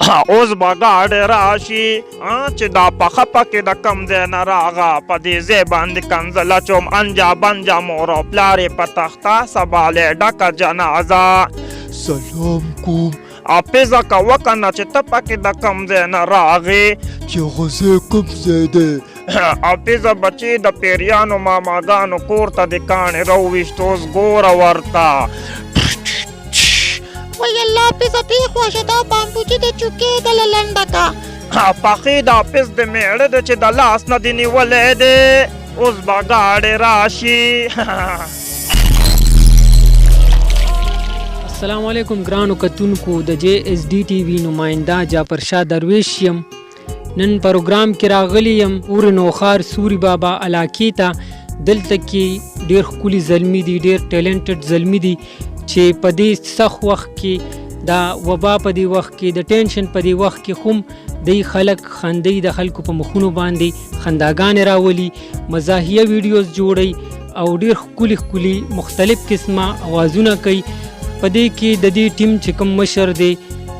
اوس به ګاډی راشي چې دا پخه پکې د کم ځای نه راغه په دې ځای باندې کنځل اچوم انجا بنجا مور او پلار یې په تخته سبالی ډکه جنازه سلام کوم حافظه کوه کنه چې ته پکې د کم ځای نه راغې چې هغه ځای کوم ځای دی حافظه بچی د پیریانو ماماګانو کور ته د کاڼې راوویشت اوس ګوره ورته وای الله حافظه پرېښوه شه دا بامبوچي د چوکې دله لنډه کا پخې د حافظ د میړه د چې د لاس نه دې نیولی دی اوس به ګاډی راشي السلام علیکم ګرانو کتونکو د جے ایس ډي ټي وي نماینده جعفر شاه درویش یم نن پروګرام کې راغلی یم اور نوخار سوري بابا علاقې ته دلته کې ډېر ښکلي زلمي دي ډېر ټیلنټډ زلمي دي چې په دې سخت وخت کې دا وبا په دې وخت کې د ټینشن په دې وخت کې هم دی خلک خندي د خلکو په مخونو باندې خنداګانې راولي مزاحیه ویډیوز جوړي او ډېر ښکلي ښکلي مختلف قسمه اوازونه کوي په دې کې د دې ټیم چې کوم مشر دی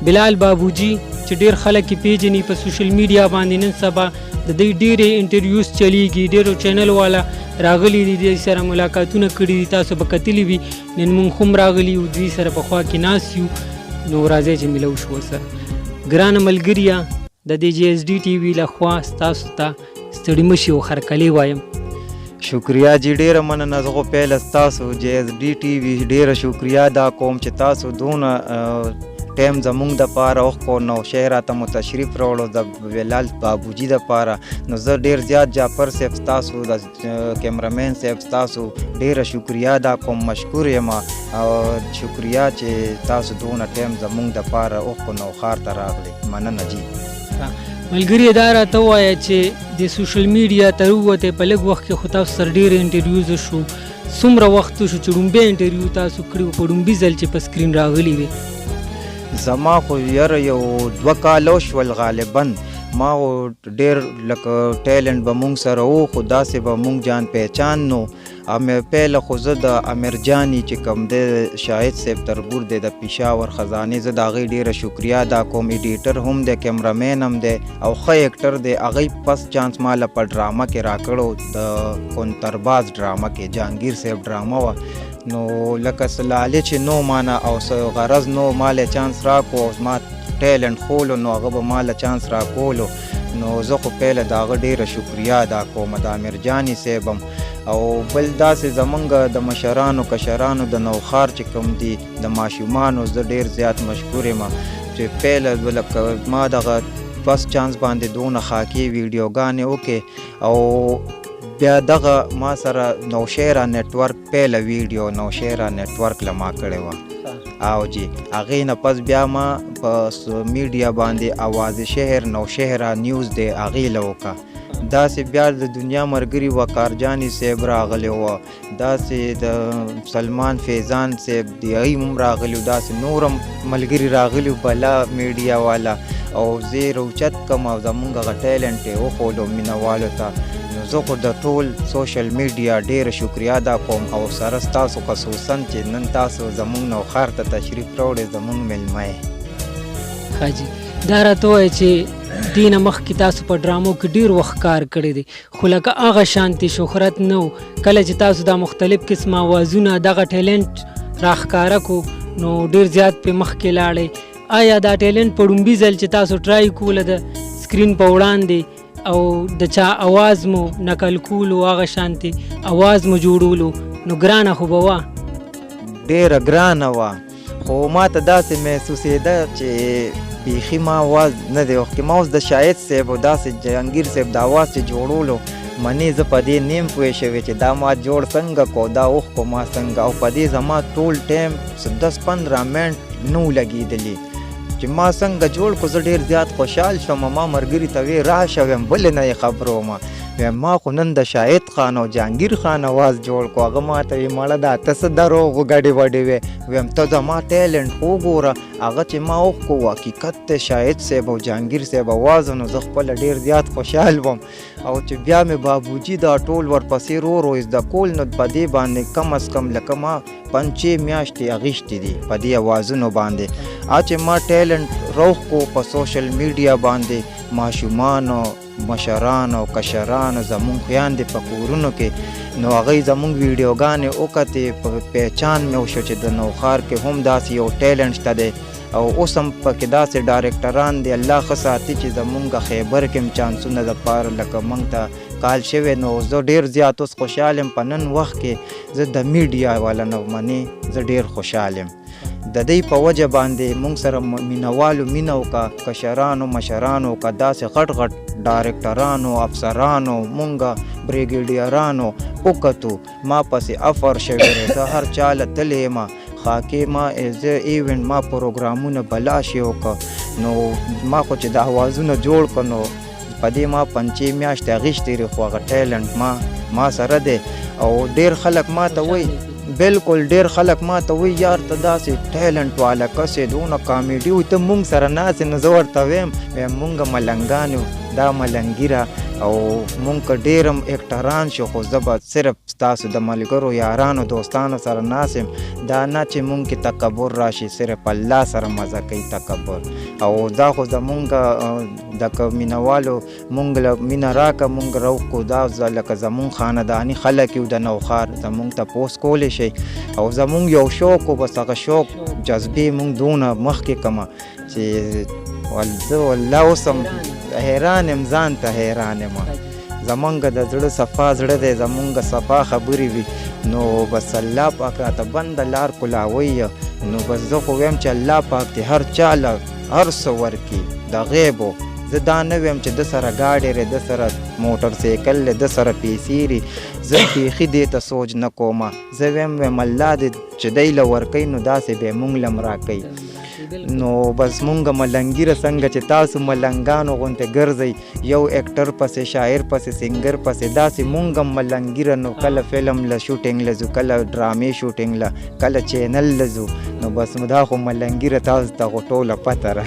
بلال بابوجي چې ډېر خلک یې پیژني په سوشل میډیا باندې نن سبا د دې ډېرې انټرویوز چلیږي ډېرو چینل والا راغلي دي دوی سره ملاقاتونه کړي دي تاسو به کتلي وي نن موږ هم راغلي یو دوی سره پخوا کې ناست یو نو راځئ چې ملو شو ورسره ګرانه ملګریه د دې جی ایس ډي ټي وي لخوا ستاسو ته ستړي مشي او هرکلی وایم شکریا جی ډیره مننه زه خو پیله ستاسو جی ایس ډي ټي وي ډیره شکریا دا کوم چې تاسو دونه ټیم زمونږ دپاره وښکو نو شهر ته مو تشریف راوړو د بلال بابوجي دپاره نو زه ډېر زیات جعفر صاحب ستاسو د کیمرامین صاحب ستاسو ډېره شکریا دا کوم مشکور یم او شکریا چې تاسو دونه ټیم زمونږ دپاره وښکو نو ښار ته راغلی مننه جی ملګري دا راته ووایه چې د سوشل میډیا ته ووتې په لږ وخت کې خو تاسو سره ډېرې انټرویوز شو څومره وخت شو چې ړومبی انټرویو تاسو کړي وو په ړومبي ځل چې په سکرین راغلي وي زما خو یاره یو 2 کالو شول غالبا ما خو ډېر لکه ټیلنټ به مونږ سره و خو داسې به مونږ جان پہچان نو پیله خو زه د امیر جانی چې کوم دی شاهد صاحب تربور دی د پېښور خزانې زه د هغې ډېره شکریا دا کوم ایډیټر هم دی کیمرامین هم دی او ښه ایکټر دی هغې فسټ چانس ماله په ډرامه کې راکړو د کونترباز ډرامه کې جهانګیر صاحب ډرامه وه نو لکه څه لالچ یې نو مانه او څه غرض نو ماله چانس راکو او زما ټیلنټ خولو نو هغه به ماله چانس راکولو نو زه خو پیله د هغه ډېره شکریا ادا کوم د امیر جاني صاحب هم او بل داسې زمونږ د مشرانو کشرانو د نوخار چې کوم دي د ماشومانو زه ډېر زیات مشکور یم چې پیله لکه ما دغه فسټ چانس باندې دونه خاکي ویډیوګانې وکړې او بیا دغه ما سره نوشهره نیټورک پیله ویډیو نوشهره نیټورک له ما کړې وه او جی هغې نه پس بیا ما په میډیا باندې آواز شهر نوشهره نیوز دی هغې له وکړه داسې بیا د دنیا مرګري وقار جاني صاحب راغلی وه داسې د سلمان فیضان صاحب دی هغوی هم راغلي وو داسې نور هم ملګري راغلي وو بلا میډیا والا او زه یې راوچت کړم او زمونږ هغه ټیلنټ یې وښودو مینهوالو ته نو زه خو د ټول سوشل میډیا ډېره شکریا ادا کوم او سره ستاسو خصوصا چې نن تاسو زمونږ نوخار ته تشریف راوړئ زمونږ میلمه یې ښه جي دا راته ووایه چې دې نه مخکې تاسو په ډرامو کې ډېر وخت کار کړی دی خو لکه هغه شانتې شهرت نه و کله چې تاسو دا مختلف قسمه اوازونه دغه ټیلنټ راښکاره کړو نو ډېر زیات پرې مخکې لاړئ آیا دا ټیلنټ په ړومبي ځل چې تاسو ټرای کوله د سکرین په وړاندې او د چا اواز مو نقل کولو هغه شانتې اواز مو جوړولو نو ګرانه خو به وه ډېره ګرانه وه خو ما ته داسې محسوسېده چې بیخي ما اواز نه دی وخت کې ما اوس د شاهد صاحب او داسې جهانګیر صاحب د اواز چې جوړولو منې زه په دې نیم پوه شوې چې دا ما جوړ څنګه کو دا وښکو ما څنګه او په دې زما ټول ټایم 10-15 منټ نه و لګېدلي چې ما څنګه جوړ کو زه ډېر زیات خوشحال شوم ما ملګري ته وې راشه ویم بلې نه یې خبرو ما ویم ما خو نن د شاهد خان او جهانګیر خان اواز جوړ کو هغه ما ته وی مړه دا ته څه دروغ ګډې وډې وې ویم ته زما ټیلنټ وګوره هغه چې ما وښکو حقیقت دی شاهد صاحب او جهانګیر صاحب اواز نو زه خپله ډېر زیات خوشحال وم او چې بیا مې بابوجي دا ټول ورپسې رو زده کول نو په دې باندې کم از کم لکه ما 5 میاشتې اخیستې دي په دې اوازونو باندې چې ما ټیلنټ روح کو په سوشل میډیا باندې ماشومانو مشرانو کشرانو زمونږ خویندې په کورونو کې نو هغوی زمونږ ویډیوګانې وکتې په پہچان مې وشو چې د نوښار کې هم داسې یو ټیلنټ شته دی او اوس هم پکې داسې ډایرکټران دي الله ښه ساتي چې زمونږ خیبر کې هم چانسونه دپاره لکه موږ ته کال شوی نو زه ډېر زیات اوس خوشحال یم په نن وخت کې زه د میډیا والا نه منې زه ډېر خوشحال یم د دې په وجه باندې موږ سره مینوالو مینه وکړه کشرانو مشرانو که داسې غټ غټ ډایرکټرانو افسرانو مونږ بریګیډیرانو وکتو ما پسې افر شوی دی زه هر چاله تللی یم خاکې ما زه ایونټ ما پروګرامونه بلاشي وکړه نو ما خو چې د اوازونه جوړ کړه نو په دې ما 5 میاشتې اخیستې خو هغه ټیلنټ ما سره دی او ډېر خلک ما ته وایي بالکل ډېر خلک ما ته وایي یار ته داسې ټیلنټ والا کس یې دونه کامیډي وي ته مونږ سره ناست نو زه ورته ویم مونږ ملنګان یو دا ملنګیره او مونږ که ډېر هم اکټران شو خو زه به صرف ستاسو د ملګرو یارانو دوستانو سره ناست یم دا نه چې مونږ کې تکبر راشي صرف الله سره مزه کوي تکبر او دا خو زمونږ د که مینهوالو مونږ له مینه راکړه مونږ روکو دا لکه زمونږ خانداني خلک یو د نوښار زمونږ تپوس کولی شئ او زمونږ یو شوق و بس هغه شوق جذبې مونږ دونه مخکې کړمه چې زه والله اوس هم حیران یم ځان ته حیران یم زمونږ د زړه صفا زړه دی زمونږ صفا خبرې وي نو بس الله پاک راته بنده لار کولاوی نو بس زه خو ویم چې الله پاک دې هر چا له هر څه ورکړي د غیبو زه دا نه ویم چې د سره گاډی دی د سره موټر سایکل دی د سره پیسې دي زه بیخي دې ته سوچ نه کومه زه ویم الله دې چې دی له ورکوي نو داسې به یې مونږ له هم راکوي نو بس مونږ ملنګیره څنګه چې تاسو ملنګانو غوندې ګرځئ یو اکټر پسې شاعر پسې سنګر پسې داسې مونږ هم ملنګیره نو کله فلم له شوټینګ له ځو کله ډرامې شوټینګ له کله چینل له ځو نو بس دا خو ملنګیره تاسو ته خو ټوله پته ده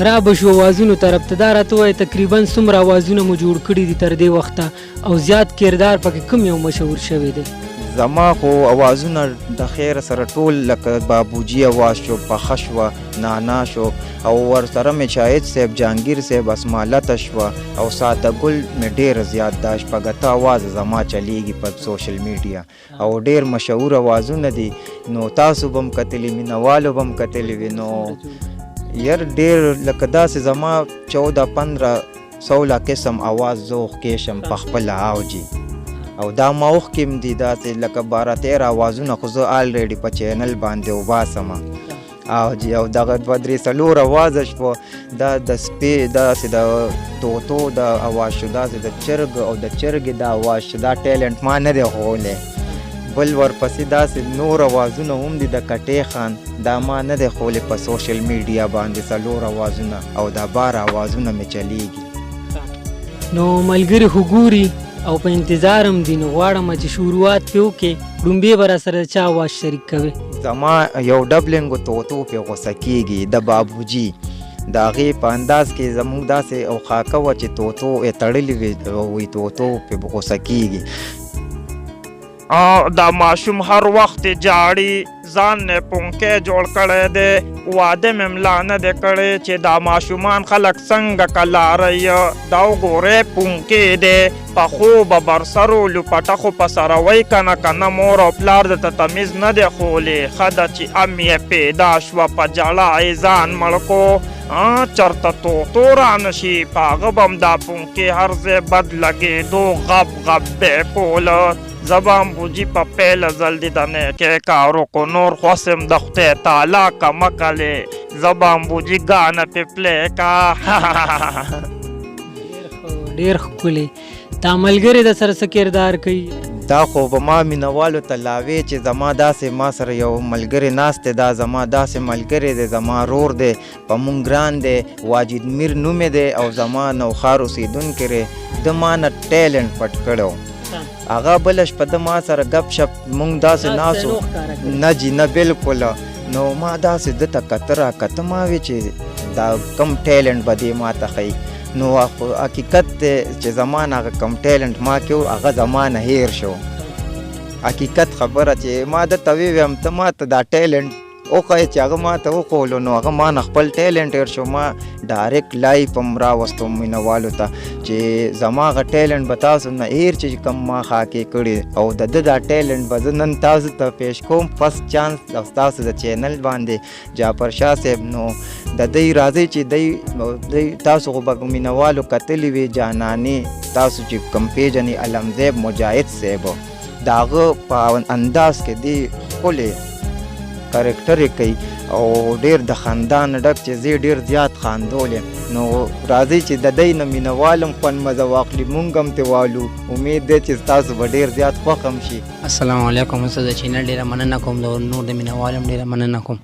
را به شو اوازونو طرف ته دا راته وایي تقریبا څومره اوازونه مو جوړ کړي دي تر دې وخته او زیات کردار پکې کوم یو مشهور شوی دی زما خو اوازونه د خیر سره ټول لکه بابوجي اواز شو پخه شوه نانا شو او ورسره مې شاهد صاحب جهانګیر صاحب اسمالته شوه او ساده ګل مې ډېر زیات دا شپږته اواز زما چلیږي په سوشل میډیا او ډېر مشهور اوازونه دي نو تاسو به هم کتلي مینهوالو به هم کتلي وي نو یار ډېر لکه داسې زما 14-15 قسم اواز زه اوښکې شم په خپله اوجي او دا ما اوښکې دي داسې لکه 12-13 اوازونه خو زه آلریډي په چینل باندې وباسمه او جی او دغه 2-3 اوازه شوه دا د سپې داسې د طوطو د اواز شو داسې د چرګ او د چرګې د اواز شو دا ټیلنټ ما نه دی ښولی بل ورپسې داسې نور اوازونه هم دي د کټې خان دا ما نه دی ښولی په سوشل میډیا باندې 4 اوازونه او دا 12 اوازونه مې چلیږي نو ملګري خو ګوري او په انتظار هم دي نو غواړم چې شروعات پې وکړې ډومبې به راسره چا اواز شریک کوې زما یو ډبلنګ طوطو پې غوسه کېږي د بابوجي د هغې په انداز کې زموږ داسې او خاکه وه چې طوطو یې تړلې وي طوطو پې غوسه کېږي دا ماشوم هر وخت جاړي ځان نه پونکې جوړ کړی دی واده مې ملا نه دی کړی چې دا ماشومان خلک څنګه کلاروي دا وګورئ پونکې دی پخو به برسرو لوپټه خو په سره وی که نه مور او پلار درته تمیز نه دی ښولی ښه ده چې ام یې پیدا شوه په جړه یې ځان مړ کو چرته طوطو رانشي په هغه به هم دا پونکې هر ځای بد لګېدو غب غب دی پوله زبان بوجی په پیل ځل دي د نیکې کارو کو نور خواسم د خدای تعالی کمکلې زبان بوجی ګانه پې پلی کا ډېر ښکلی تا ملګري د سره څه کردار کوي دا خو به ما مینوالو ته لاوې چې زما داسې ما سره یو ملګری ناست دی، دا زما داسې ملګری دی، زما رور دی، په مونږ ګران دی، واجد میر نومې دی او زما نوښار اوسېدونکی دی. د ما نه ټیلنټ پټ کړی و. هغه بله شپه د ما سره ګپ شپ مونږ داسې ناسو نه جي نه بلکل. نو ما داسې ده ته کته را کته ما وی چې دا کم ټیلنټ به دې ما ته ښیي. نو حقیقت دی چې زما نه هغه کم ټیلنټ ما کې و هغه زما نه هیر شو. حقیقت خبره چې ما درته وویم ته ما ته دا ټیلنټ وښیې چې هغه ما ته وښولو نو هغه ما نه خپل ټیلنټ هیر شو. ما ډایرکټ لایف هم راوستم مینوالو ته چې زما هغه ټیلنټ به تاسو نه هیر چې کوم ما خاکې کړي او د ده دا ټیلنټ به زه نن تاسو ته پیش کوم فسټ چانس او ستاسو د چینل باندې جعفر شاه صاحب. نو د دوی راځئ چې دوی تاسو خو به مینوالو کتلي وي جانانې تاسو چې کوم پیژنې علمزیب مجاهد صاحب د هغه په انداز کې دی ښکلې کرکټر یې کوي او ډېر د خندان ډک چې زه ډېر زیات خاندول یم. نو راځئ چې د دی نه مینوال هم خوند مزه واخلي مونږ هم ترې والو. امید دی چې ستاسو به ډېر زیات خوښ هم شي. السلام علیکم. زه د چینل ډېره مننه کوم د نور د مینوال هم ډېره مننه کوم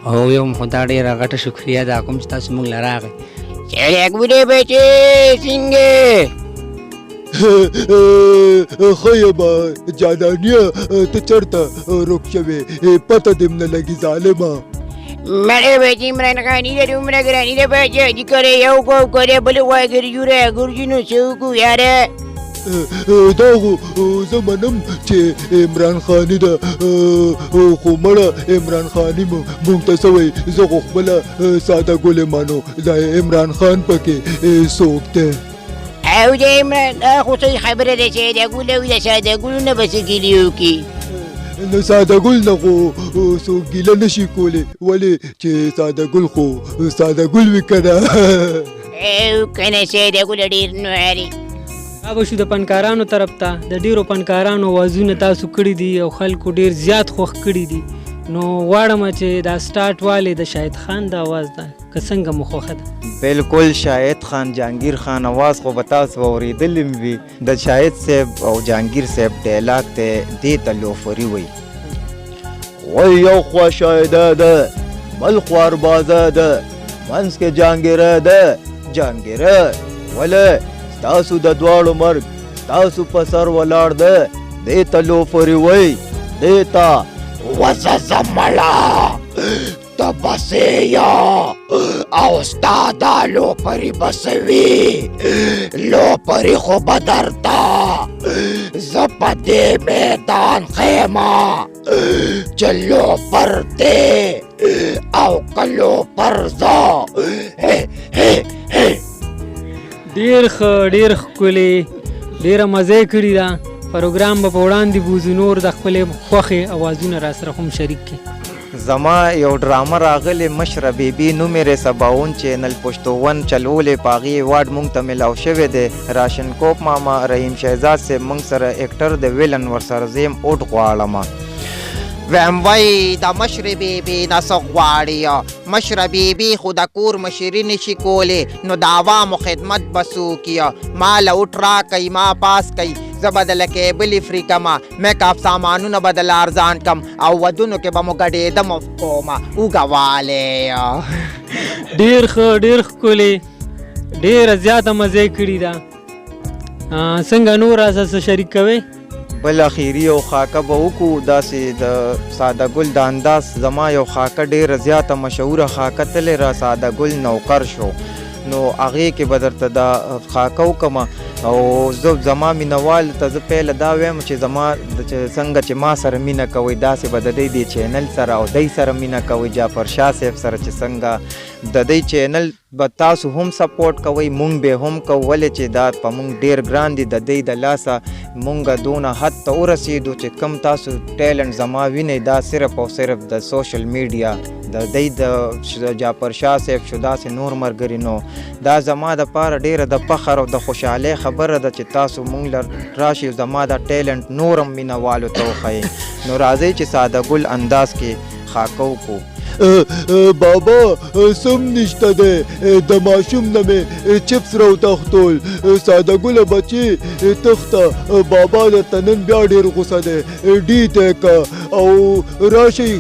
او یو خو دا ډېره غټه شکریه ده کوم چې تاسو موږ له راغئ. چیرې بچې څنګه خیبه جانانیه ته چرته روک شوې پته دې نه لګي ظالمه. مړې بچې عمران خاني ده دومره ګراني ده بچې چې کرې یو کو کرې بل وای ګرجوره ګرجینو څه وکړو یاره. دا خو زه منم چې عمران خاني ده خو مړه عمران خاني مونږ ته څه وایي زه خو خپله ساده ګل مانو دا عمران خان پکې څوک دی. او د عمران دا خو صحیح خبره ده چې د ګل او د ساده ګلو نه به څه ګیلې وکړي. نو ساده ګل نه خو څوک ګیله نشي کولی ولې چې ساده ګل خو ساده ګل وي که نه. او که نه ساده ګل ډېر نواري. دا به شو د فنکارانو طرف ته د ډېرو فنکارانو اوازونه تاسو کړي دي او خلکو ډېر زیات خوښ کړي دي. نو غواړم چې دا سټارټ والې د شاهد خان د اواز ده که څنګه مو خوښه ده؟ بالکل شاهد خان جهانگیر خان اواز خو به تاسو اورېدلی وي. د شاهد صاحب او جهانگیر صاحب ډایلاګ ته دې ته لوفري وایي. وای یو خوا شاهده ده بل خوا اربازه ده منځ کې جهانګیره ده. جهانګیره ولې ستاسو د دواړو مرګ ستاسو په سر ولاړ ده. دې ته لوفري وایي. دې ته وزه زمړه ته بسې یا او ستا دا لوپري بسوي لوپري خو به درته زه په دې میدان خیمه چې لوپر دی او که لوپر زه. ډېر ښه ډېر ښکلې ډېره مزه یې کړې ده. پروګرام به په وړاندې بوځو نور د خپلې خوښې اوازونه را سره هم شریک کړي. زما یو ډرامه راغلی مشره بیبي نوم یې سباون چینل پښتو ون چلولې په هغې ایوارډ مونږ ته میلاو شوی دی. راشن کوپ ماما رحیم شهزاد صاحب مونږ سره اکټر د ویلن ورسره زه یم اوټ غواړم. ویم وای د مشرې بیبي نه څه غواړي مشره بیبي خو د کور مشري نشي کولی نو د عوامو خدمت به څوکي ما له اوټ راکوي ما پاس کوي زه به د له کیبلې فري کمه میک اپ سامانونه به د له ارزان کم او ودونو کې به مو ګډېدم کومه اوږه والې. ډېر ښه ډېر ښکلې ډېره زیاته مزه یې کړې ده. څنګه نور راځه څه شریک کوئ؟ بل اخیری یو خاکه به وکړو داسې د ساده ګل د انداز. زما یو خاکه ډېره زیاته مشهوره خاکه تلې را ساده ګل نوکر شو نو هغې کې به درته دا خاکه وکړم او زه زما مینوال ته زه پهله دا وایم چې زما څنګه چې ما سره مینه کوئ داسې به د دی دې چینل سره او دی سره مینه کوئ جعفر شاه صاحب سره چې څنګه د دی چینل به تاسو هم سپورټ کوئ مونږ به هم کوو ولې چې دا په مونږ ډېر ګران دي د دی د لاسه مونږ دونه حد ته ورسېدو چې کم تاسو ټیلنټ زما وینئ دا صرف او صرف د سوشل میډیا د دی د جعفر شاه صاحب شو داسې نور ملګري نو دا زما دپاره ډېره د فخر او د خوشحالۍ خبره ده چې تاسو مونږ له راشئ زما دا ټیلنټ نور هم مینهوالو ته وښایئ. نو راځئ چې ساده ګل انداز کې خاکو کو بابا سم نشته دی د ماشوم نه مې چپس راوتښتول ساده ګله بچې تخته بابا درته نن بیا ډېر غوسه دی ډي ته که او راشئ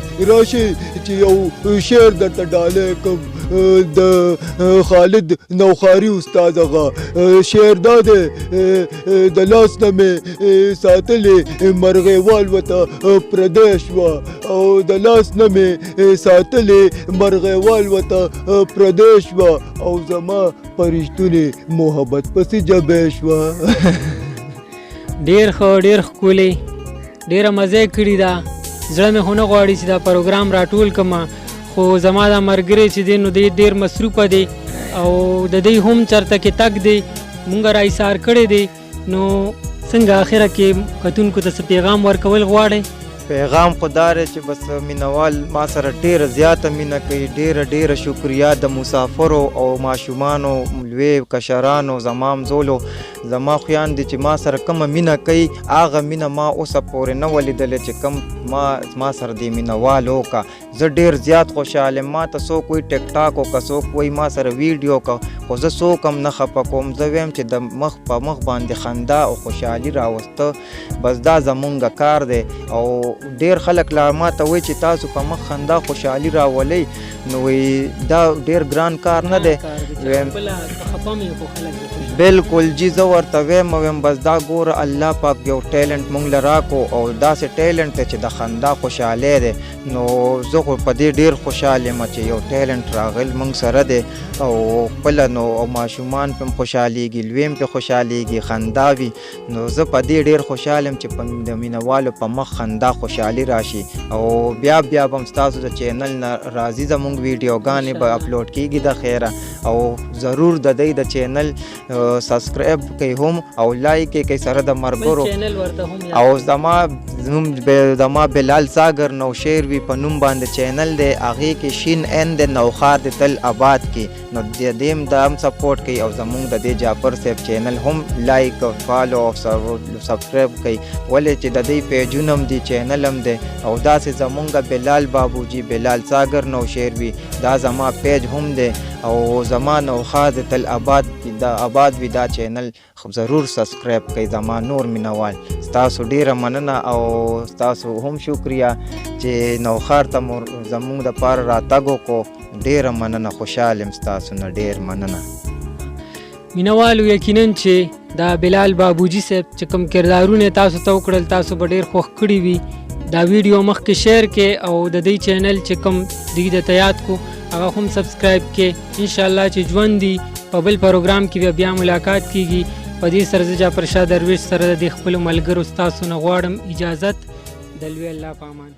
چې یو شعر درته ډالۍ کړم د خالد نوخاري استاد هغه شعر دا دی د لاس نه مې ساتلې مرغۍ والوته پردی شوه او د لاس نه مې ساتلې مرغۍ والوته پردی شوه او زما پرشتونې محبت پسې جبی شوه ډېر ښه ډېر ښکلی ډېره مزه یې کړې ده زړه مې خو نه غواړي چې دا پروګرام راټول کړم خو زما دا ملګری چې دی نو دی ډېر مصروفه دی او د دوی هم چرته کې تګ دی مونږ را ایثار کړی دی نو څنګه اخره کې کتونکو ته څه پیغام ورکول غواړئ پیغام خو دا دی چې بس مینوال ما سره ډېره زیاته مینه کوي ډېره شکریا د مسافرو او ماشومانو لوی کشرانو زما همزولو زما خویان دي چې ما سره کومه مینه کوي هغه مینه ما اوسه پورې نه ولیدلې چې کوم ما سره دی مینوال وکړه زه ډېر زیات خوشحال یم ما ته څوک وایي ټیک ټاک وکړه څوک وایي ما سره ویډیو وکړه خو زه څوک هم نه خفه کوم زه ویم چې د مخ په مخ باندې خندا او خوشحالي راوسته بس دا زمونږ کار دی او ډېر خلک لا ما ته وایي چې تاسو په مخ خندا خوشحالي راولئ نو دا ډېر ګران کار نه دی بالکل جی زه ورته ویم بس دا ګوره الله پاک یو ټیلنټ مونږ له راکو او داسې ټیلنټ دی چې د خندا خوشحالي دی نو زه خو په دې ډېر خوشحال یم چې یو ټیلنټ راغل مونږ سره دی او خپله نو ماشومان پې هم خوشحالېږي لوی هم پې خوشحالېږي خندا وي نو زه په دې ډېر خوشحال یم چې د مینوالو په مخ خندا خوشحالي راشي او بیا به هم ستاسو د چینل نه راځي زمونږ ویډیوګانې به اپلوډ کېږي د خیره او ضرور د دوی د چینل سبسکرایب کوي هم او لایک یې کوي سره د مرګرو او زما بلال ساګر نوشیر وي په نوم باندې چینل دی هغې کې شین این دی نوخار دی تل آباد کې نو د دې هم دا هم سپورټ کوي او زمونږ د دې جعفر صاحب چینل هم لایک او فالو او سبسکرایب کوي ولې چې د دې پیجونه هم دي چینل هم دی او داسې زمونږ بلال بابوجي بلال ساګر نوشیر وي دا زما پیج هم دی او زما نوخار دی تل آباد وي دا چینل ضرور سبسکرایب کوي زما نور مینوال ستاسو ډیره مننه او ستاسو هم شکریا چې نوخار ته زموږ دپاره راتګ وکړو ډیره مننه خوشحال یم ستاسو نه ډیر مننه مینوالو یقینا چې دا بلال بابوجي صاحب چې کوم کردارونه تاسو ته وکړل تاسو به ډیر خوښ کړي وي دا ویډیو مخکې شیر کې او د دې چینل چې کوم دوی درته یاد کو هغه هم سبسکرایب کې انشاءالله چې ژوند دي په بل پروګرام کې بیا ملاقات کیږي په دې سره زه جعفر شاه درویش سره د خپلو ملګرو ستاسو نه غواړم اجازت د لوی الله په امان